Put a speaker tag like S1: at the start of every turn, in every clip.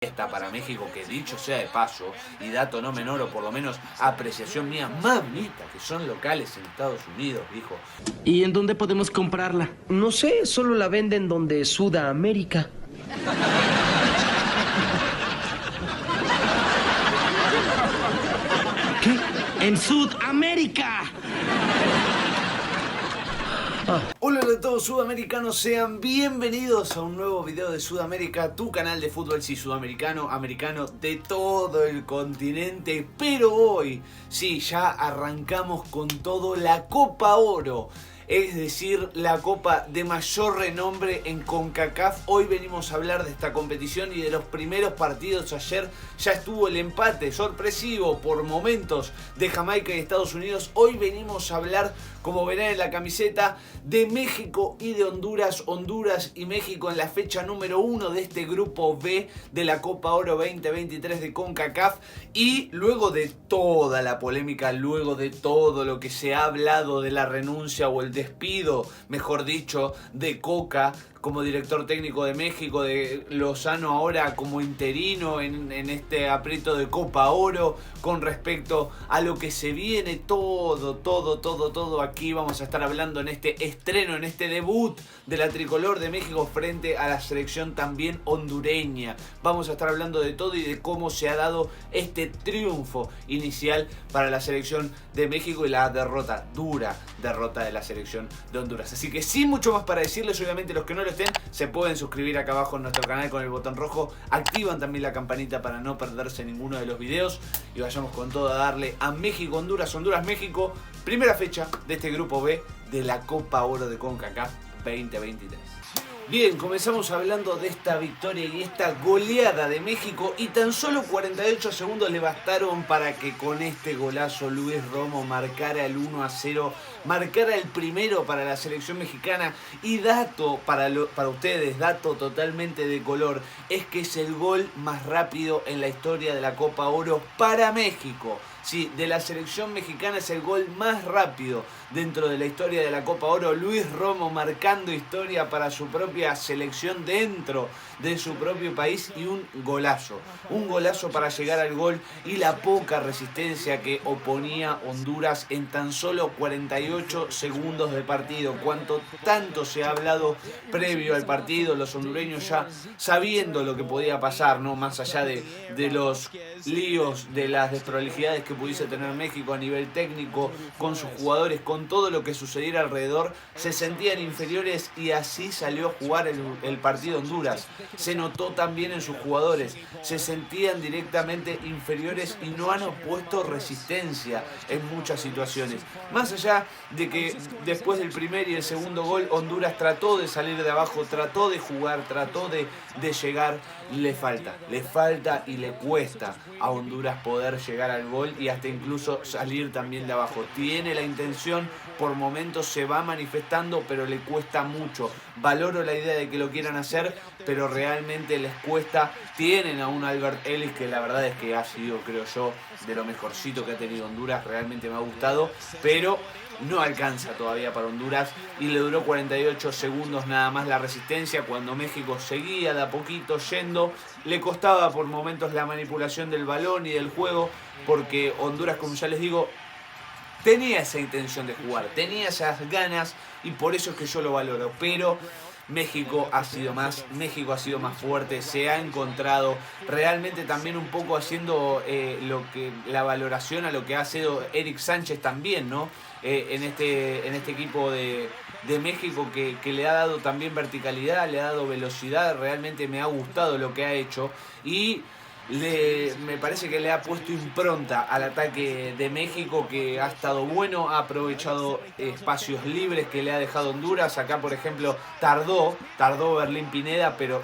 S1: Está para México, que dicho sea de paso, y dato no menor, o por lo menos apreciación mía, mamita, que son locales en Estados Unidos, dijo.
S2: ¿Y en dónde podemos comprarla?
S3: No sé, solo la venden donde Sudamérica.
S2: ¿Qué? ¡En Sudamérica!
S1: Hola a todos sudamericanos, sean bienvenidos a un nuevo video de Sudamérica, tu canal de fútbol sí sudamericano, americano de todo el continente. Pero hoy, sí, ya arrancamos con todo la Copa Oro. Es decir, la copa de mayor renombre en CONCACAF. Hoy venimos a hablar de esta competición y de los primeros partidos. Ayer ya estuvo el empate sorpresivo por momentos de Jamaica y Estados Unidos. Hoy venimos a hablar, como verán en la camiseta, de México y de Honduras. Honduras y México en la fecha número 1 de este grupo B de la Copa Oro 2023 de CONCACAF. Y luego de toda la polémica, luego de todo lo que se ha hablado de la renuncia o el despido, mejor dicho, de Coca como director técnico de México, de Lozano ahora como interino en este aprieto de Copa Oro, con respecto a lo que se viene, todo aquí vamos a estar hablando en este estreno, en este debut de la tricolor de México frente a la selección también hondureña. Vamos a estar hablando de todo y de cómo se ha dado este triunfo inicial para la selección de México y la dura derrota de la selección de Honduras. Así que sin mucho más para decirles, obviamente los que no lo estén, se pueden suscribir acá abajo en nuestro canal con el botón rojo, activan también la campanita para no perderse ninguno de los videos y vayamos con todo a darle a México, Honduras, Honduras, México, primera fecha de este grupo B de la Copa Oro de CONCACAF 2023. Bien, comenzamos hablando de esta victoria y esta goleada de México y tan solo 48 segundos le bastaron para que con este golazo Luis Romo marcara el 1-0, marcara el primero para la selección mexicana. Y dato para ustedes, dato totalmente de color, es que es el gol más rápido en la historia de la Copa Oro para México. Sí, de la selección mexicana es el gol más rápido dentro de la historia de la Copa Oro. Luis Romo marcando historia para su propia selección dentro de su propio país y un golazo para llegar al gol y la poca resistencia que oponía Honduras en tan solo 48 segundos de partido. Tanto se ha hablado previo al partido, los hondureños ya sabiendo lo que podía pasar, ¿no? Más allá de los líos, de las desprolijidades que pudiese tener México a nivel técnico, con sus jugadores, con todo lo que sucediera alrededor, se sentían inferiores y así salió a jugar el partido Honduras. Se notó también en sus jugadores, se sentían directamente inferiores y no han opuesto resistencia en muchas situaciones. Más allá de que después del primer y el segundo gol, Honduras trató de salir de abajo, trató de jugar, trató de llegar, le falta y le cuesta a Honduras poder llegar al gol y hasta incluso salir también de abajo. Tiene la intención, por momentos se va manifestando, pero le cuesta mucho. Valoro la idea de que lo quieran hacer, pero realmente les cuesta. Tienen a un Albert Ellis que la verdad es que ha sido, creo yo, de lo mejorcito que ha tenido Honduras. Realmente me ha gustado, pero no alcanza todavía para Honduras y le duró 48 segundos nada más la resistencia cuando México seguía de a poquito yendo. Le costaba por momentos la manipulación del balón y del juego porque Honduras, como ya les digo, tenía esa intención de jugar, tenía esas ganas y por eso es que yo lo valoro, pero México ha sido más fuerte, se ha encontrado realmente también un poco haciendo la valoración a lo que ha sido Eric Sánchez también, ¿no? En este equipo de México que le ha dado también verticalidad, le ha dado velocidad, realmente me ha gustado lo que ha hecho y me parece que le ha puesto impronta al ataque de México, que ha estado bueno, ha aprovechado espacios libres que le ha dejado Honduras. Acá, por ejemplo, tardó Berlín Pineda, pero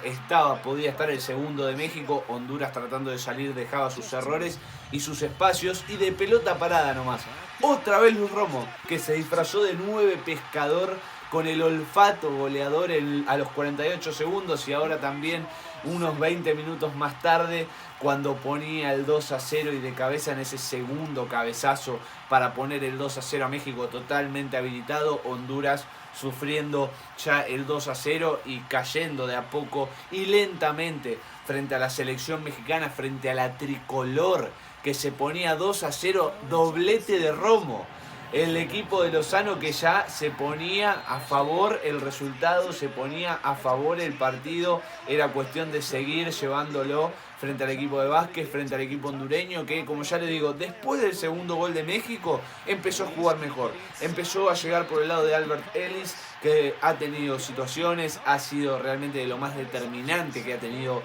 S1: podía estar el segundo de México. Honduras, tratando de salir, dejaba sus errores y sus espacios, y de pelota parada nomás. Otra vez Luis Romo, que se disfrazó de 9 pescador con el olfato goleador a los 48 segundos y ahora también unos 20 minutos más tarde cuando ponía el 2-0 y de cabeza en ese segundo cabezazo para poner el 2-0 a México totalmente habilitado. Honduras sufriendo ya el 2-0 y cayendo de a poco y lentamente frente a la selección mexicana, frente a la tricolor, que se ponía 2-0, doblete de Romo. El equipo de Lozano que ya se ponía a favor el resultado, se ponía a favor el partido, era cuestión de seguir llevándolo frente al equipo de Vázquez, frente al equipo hondureño, que como ya les digo, después del segundo gol de México empezó a jugar mejor, empezó a llegar por el lado de Albert Ellis, que ha tenido situaciones, ha sido realmente de lo más determinante que ha tenido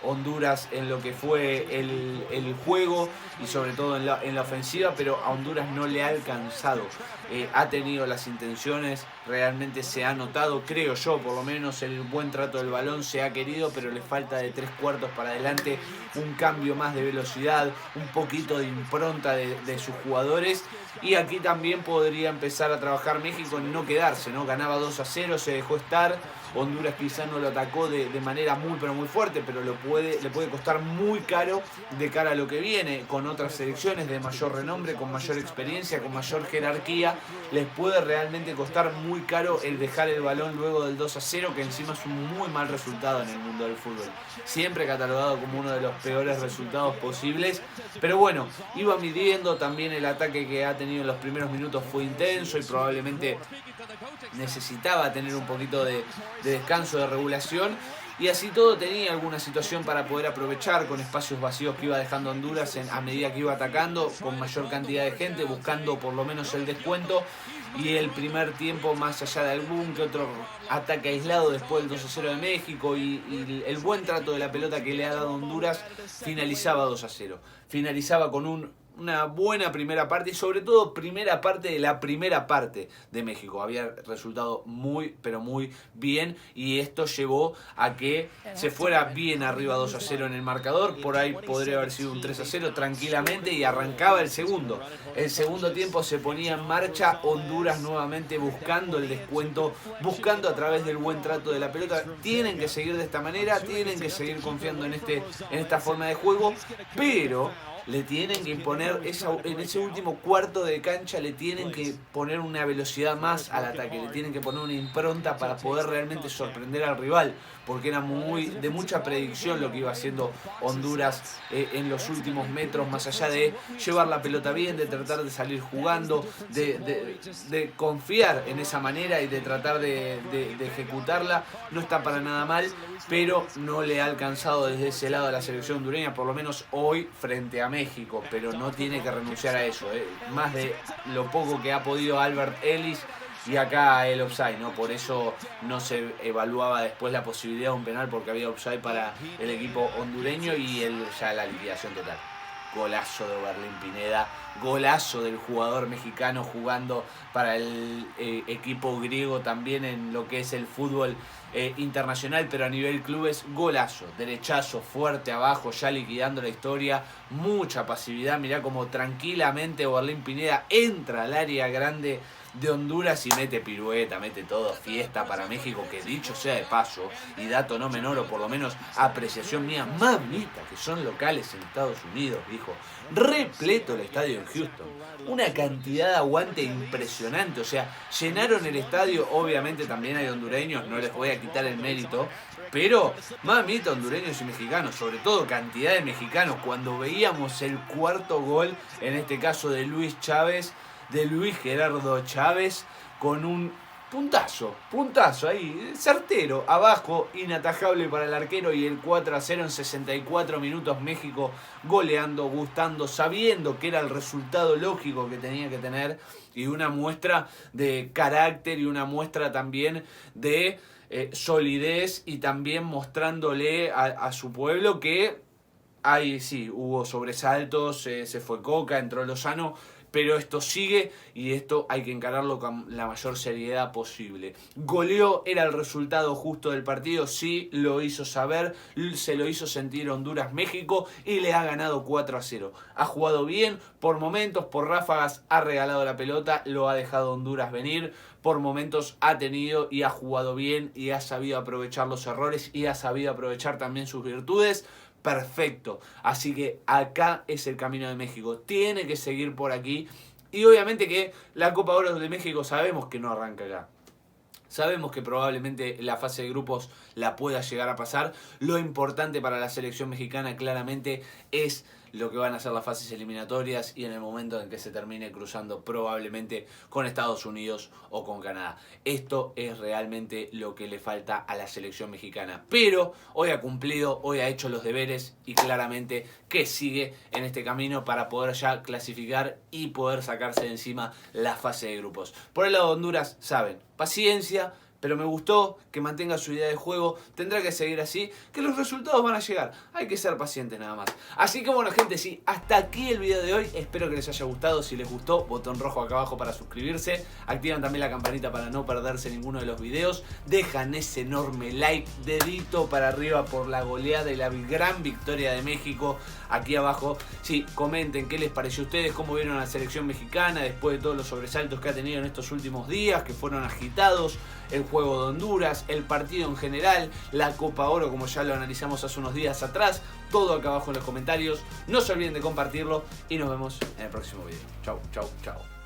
S1: Honduras en lo que fue el juego y sobre todo en la ofensiva, pero a Honduras no le ha alcanzado. Ha tenido las intenciones, realmente se ha notado, creo yo, por lo menos el buen trato del balón se ha querido, pero le falta de 3/4 para adelante, un cambio más de velocidad, un poquito de impronta de sus jugadores. Y aquí también podría empezar a trabajar México en no quedarse, ¿no? Ganaba 2-0, se dejó estar. Honduras quizás no lo atacó de manera muy pero muy fuerte, pero le puede costar muy caro de cara a lo que viene, con otras selecciones de mayor renombre, con mayor experiencia, con mayor jerarquía. Les puede realmente costar muy caro el dejar el balón luego del 2-0, que encima es un muy mal resultado en el mundo del fútbol. Siempre catalogado como uno de los peores resultados posibles, pero bueno, iba midiendo también el ataque que ha tenido en los primeros minutos, fue intenso y probablemente necesitaba tener un poquito de descanso, de regulación, y así todo tenía alguna situación para poder aprovechar con espacios vacíos que iba dejando Honduras a medida que iba atacando, con mayor cantidad de gente, buscando por lo menos el descuento. Y el primer tiempo, más allá de algún que otro ataque aislado después del 2-0 de México y el buen trato de la pelota que le ha dado Honduras, finalizaba 2-0. Finalizaba con una buena primera parte y sobre todo primera parte de la primera parte de México. Había resultado muy pero muy bien y esto llevó a que se fuera bien arriba 2-0 en el marcador. Por ahí podría haber sido un 3-0 tranquilamente y arrancaba el segundo. El segundo tiempo se ponía en marcha, Honduras nuevamente buscando el descuento, buscando a través del buen trato de la pelota. Tienen que seguir de esta manera, tienen que seguir confiando en esta forma de juego, pero le tienen que imponer, en ese último cuarto de cancha, le tienen que poner una velocidad más al ataque, le tienen que poner una impronta para poder realmente sorprender al rival, porque era de mucha predicción lo que iba haciendo Honduras en los últimos metros, más allá de llevar la pelota bien, de tratar de salir jugando, de confiar en esa manera y de tratar de ejecutarla. No está para nada mal, pero no le ha alcanzado desde ese lado a la selección hondureña, por lo menos hoy frente a México, pero no tiene que renunciar a eso, más de lo poco que ha podido Albert Ellis y acá el offside, ¿no? Por eso no se evaluaba después la posibilidad de un penal, porque había offside para el equipo hondureño y ya la liquidación total. Golazo de Orbelín Pineda, golazo del jugador mexicano jugando para el equipo griego también en lo que es el fútbol internacional, pero a nivel clubes, golazo, derechazo fuerte abajo, ya liquidando la historia, mucha pasividad. Mirá como tranquilamente Orbelín Pineda entra al área grande de Honduras y mete pirueta, mete todo, fiesta para México, que dicho sea de paso, y dato no menor, o por lo menos apreciación mía, mamita, que son locales en Estados Unidos, dijo, repleto el estadio en Houston, una cantidad de aguante impresionante, o sea, llenaron el estadio, obviamente también hay hondureños, no les voy a quitar el mérito, pero mamita, hondureños y mexicanos, sobre todo cantidad de mexicanos, cuando veíamos el cuarto gol, en este caso de Luis Chávez, de Luis Gerardo Chávez, con un puntazo ahí, certero, abajo, inatajable para el arquero, y el 4-0 en 64 minutos, México goleando, gustando, sabiendo que era el resultado lógico que tenía que tener, y una muestra de carácter y una muestra también de solidez, y también mostrándole a su pueblo que ahí sí, hubo sobresaltos, se fue Coca, entró Lozano, pero esto sigue y esto hay que encararlo con la mayor seriedad posible. Goleó, era el resultado justo del partido, sí, lo hizo saber, se lo hizo sentir Honduras-México y le ha ganado 4-0. Ha jugado bien, por momentos, por ráfagas, ha regalado la pelota, lo ha dejado Honduras venir, por momentos ha tenido y ha jugado bien y ha sabido aprovechar los errores y ha sabido aprovechar también sus virtudes. Perfecto, así que acá es el camino de México, tiene que seguir por aquí, y obviamente que la Copa Oro de México sabemos que no arranca acá. Sabemos que probablemente la fase de grupos la pueda llegar a pasar. Lo importante para la selección mexicana claramente es lo que van a ser las fases eliminatorias y en el momento en que se termine cruzando probablemente con Estados Unidos o con Canadá. Esto es realmente lo que le falta a la selección mexicana. Pero hoy ha cumplido, hoy ha hecho los deberes y claramente que sigue en este camino para poder ya clasificar y poder sacarse de encima la fase de grupos. Por el lado de Honduras, saben, paciencia, pero me gustó que mantenga su idea de juego. Tendrá que seguir así, que los resultados van a llegar. Hay que ser pacientes nada más. Así que bueno, gente, sí, hasta aquí el video de hoy. Espero que les haya gustado. Si les gustó, botón rojo acá abajo para suscribirse. Activan también la campanita para no perderse ninguno de los videos. Dejan ese enorme like, dedito para arriba por la goleada y la gran victoria de México. Aquí abajo, sí, comenten qué les pareció a ustedes, cómo vieron a la selección mexicana después de todos los sobresaltos que ha tenido en estos últimos días, que fueron agitados. El juego de Honduras, el partido en general, la Copa Oro como ya lo analizamos hace unos días atrás. Todo acá abajo en los comentarios. No se olviden de compartirlo y nos vemos en el próximo video. Chau, chau, chau.